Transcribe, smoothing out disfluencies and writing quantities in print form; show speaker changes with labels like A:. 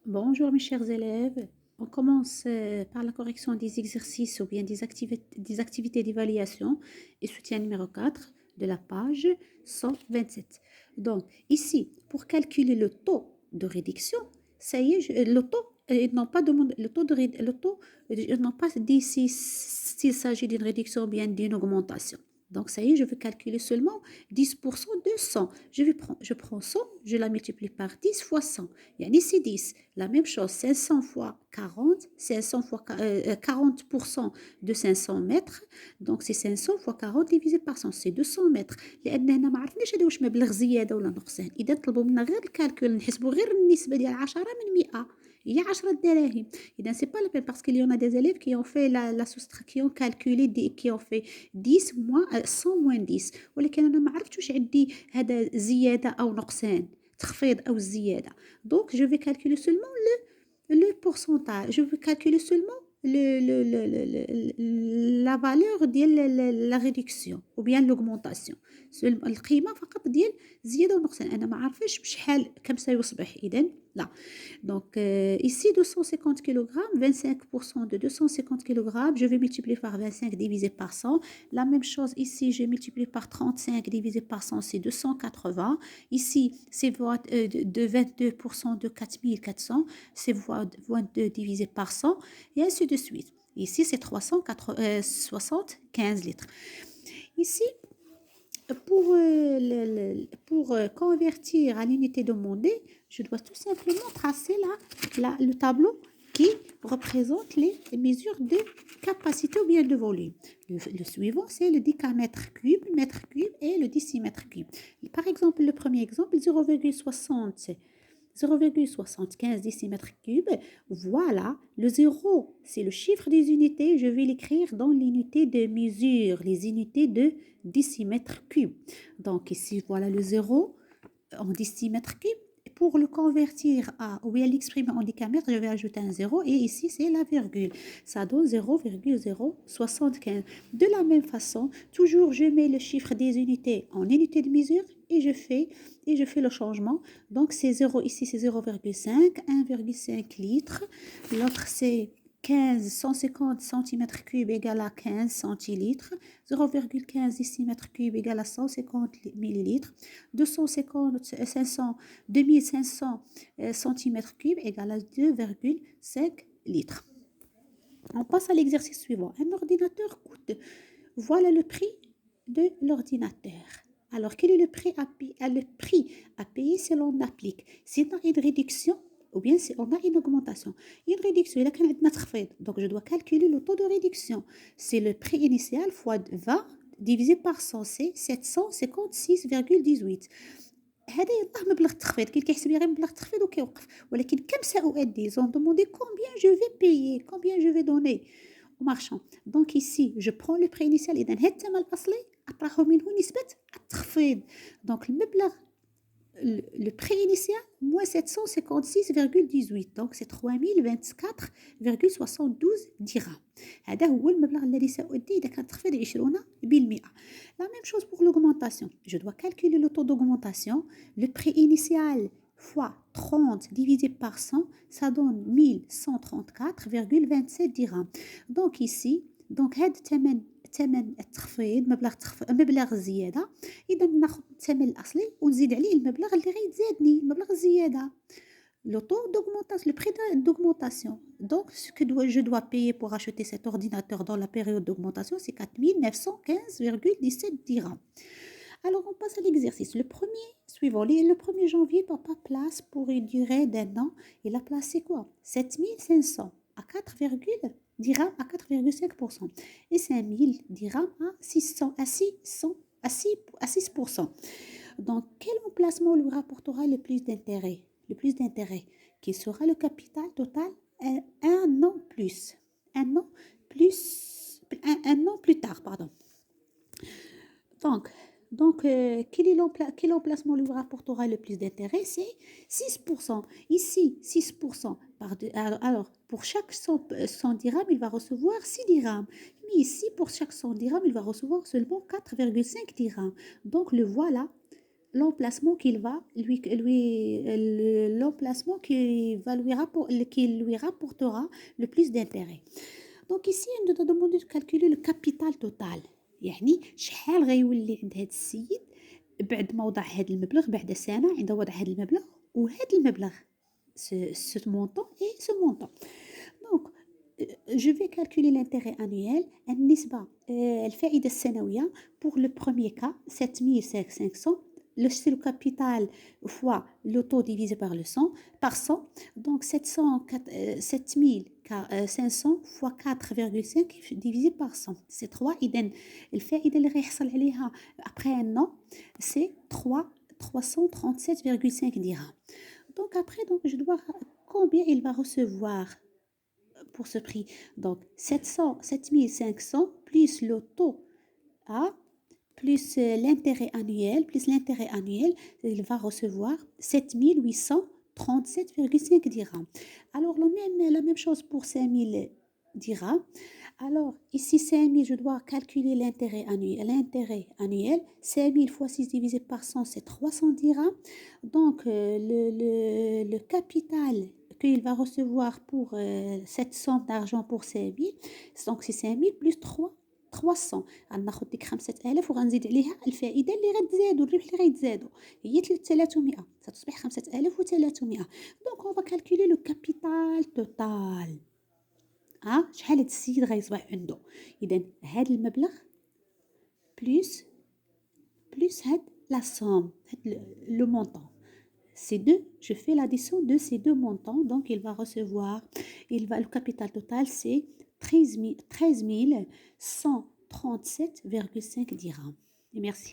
A: Bonjour mes chers élèves. On commence par la correction des exercices ou bien des activités d'évaluation et soutien numéro 4 de la page 127. Donc ici, pour calculer le taux de réduction, ça y est, le taux, ils n'ont pas demandé, ils n'ont pas dit s'il s'agit d'une réduction ou bien d'une augmentation. Donc, ça y est, je veux calculer seulement 10% de 100. Je prends 100, je la multiplie par 10 fois 100. Yani c'est 10. La même chose, 500 fois 40, 500 fois 40% de 500 mètres. Donc, c'est 500 fois 40 divisé par 100, c'est 200 mètres. لأن هنا ما عرفناش هذا واش مبلغ زيادة ولا نقصان. إذا طلبوا منا غير الكالكول نحسبوا غير النسبة ديال 10 من 100. هي 10 دراهم. إذا c'est pas la peine parce qu'il y en a des élèves qui ont fait la soustraction, calculé, qui ont fait 10 moins 100 moins 10. ولكن أنا ما عرفتش واش عندي هذا زيادة أو نقصان. تخفيض أو الزيادة. Donc, je vais calculer seulement le pourcentage. Je vais calculer seulement la valeur de la réduction ou bien l'augmentation. القيمة فقط ديال زيادة ونقصان. أنا ما عارفاش بشحال كم سيصبح إذن لا. Donc ici 250 kg, 25% de 250 kg, je vais multiplier par 25 divisé par 100. La même chose ici, je multiplie par 35 divisé par 100, c'est 280. Ici, c'est de 22% de 4400, c'est 22 divisé par 100, et ainsi de suite. Ici, c'est 375 litres. Ici, pour convertir à l'unité demandée, je dois tout simplement tracer le tableau qui représente les mesures de capacité ou bien de volume. Le suivant, c'est le décamètre cube, mètre cube et le décimètre cube. Par exemple, le premier exemple, 0,75 décimètres cubes. Voilà, le 0, c'est le chiffre des unités. Je vais l'écrire dans l'unité de mesure, les unités de décimètre cube. Donc ici, voilà le 0 en décimètre cube. Pour le convertir ou bien l'exprimer en décamètre, je vais ajouter un 0 et ici c'est la virgule. Ça donne 0,075. De la même façon, toujours je mets le chiffre des unités en unité de mesure et je fais le changement. Donc c'est 0 ici, c'est 0,5, 1,5 litres. L'autre c'est 150 cm3 égale à 15 centilitres, 0,15 décimètre cube égale à 150 millilitres, 2500 cm3 égale à 2,5 litres. On passe à l'exercice suivant. Un ordinateur coûte. Voilà le prix de l'ordinateur. Alors, quel est le prix à payer? Le prix à payer si l'on applique. Si on a une réduction ou bien si on a une augmentation. Une réduction, il y a un تخفيض. Donc, je dois calculer le taux de réduction. C'est le prix initial fois 20 divisé par 100, c'est 756,18. هذا يلاه مبلغ التخفيض كي كيحسب غير مبلغ التخفيض وكيوقف ولكن كم سأؤدي ils ont demandé combien je vais payer combien je vais donner au marchand donc ici je prends le prix initial إذا هذا الثمن الأصلي أطرحه منه نسبة التخفيض donc المبلغ le prix initial, moins 756,18. Donc, c'est 3024,72 dirhams. هذا هو المبلغ الذي سأؤديه إذا كان تخفيض 20%. La même chose pour l'augmentation. Je dois calculer le taux d'augmentation. Le prix initial fois 30 divisé par 100, ça donne 1134,27 dirhams. Donc, ici, هذا ثمن التخفيض مبلغ الزياده اذا ناخذ الثمن الاصلي ونزيد عليه المبلغ اللي غيتزادني المبلغ الزياده le taux d'augmentation le prix d'augmentation donc ce que je dois payer pour acheter cet ordinateur dans la période d'augmentation c'est 4915,17 dirhams. Alors on passe à l'exercice. Le premier suivant, le 1er janvier, papa place pour une durée d'un an, il a placé quoi? 7500 à 4, dirhams à 4,5% et 5000 dirhams à 600 à 600 à 6%. Donc quel emplacement lui rapportera le plus d'intérêt? Le plus d'intérêt qui sera le capital total un an plus. Un an plus tard, pardon. Donc, quel emplacement lui rapportera le plus d'intérêt? C'est 6%. Ici, 6%. Alors, pour chaque 100 dirhams, il va recevoir 6 dirhams. Mais ici, pour chaque 100 dirhams, il va recevoir seulement 4,5 dirhams. Donc, le voilà, l'emplacement l'emplacement qui lui rapportera le plus d'intérêt. Donc ici, on nous demandé de calculer le capital total. يعني شحال غيولي عند هذا السيد بعد ما وضع هذا المبلغ، بعد سنة عند وضع هذا المبلغ وهذا المبلغ، ce montant et ce montant. Donc, je vais calculer l'intérêt annuel, النسبة الفائدة السنوية pour le premier cas 7500. C'est le capital fois le taux divisé par 100. Donc 7500 fois 4,5 divisé par 100. C'est 3. إذن الفائدة اللي غيحصل عليها après un an, c'est 337,5 dirhams. Donc après, je dois combien il va recevoir pour ce prix. Donc 7500 plus le taux A plus l'intérêt annuel, il va recevoir 7837,5 dirhams. Alors la même chose pour 5000 dirhams. Alors ici 5000, je dois calculer l'intérêt annuel. 5000 fois 6 divisé par 100, c'est 300 dirhams. Donc le capital qu'il va recevoir pour cette somme d'argent pour 5000, donc c'est 5000 plus 300. غناخد ديك 5000 وغنزيد عليها الفائده اللي غتزادو، الربح اللي غيتزادو هي 300، ستصبح 5300. دونك اون فا كالكولي لو كابيتال توتال. شحال هاد السيد غيصبح عنده. اذا هاد المبلغ بلس هاد لا سوم، هاد لو مونطون. Ces deux, je fais l'addition de ces deux montants, donc le capital total c'est 13 137,5 dirhams. Et merci.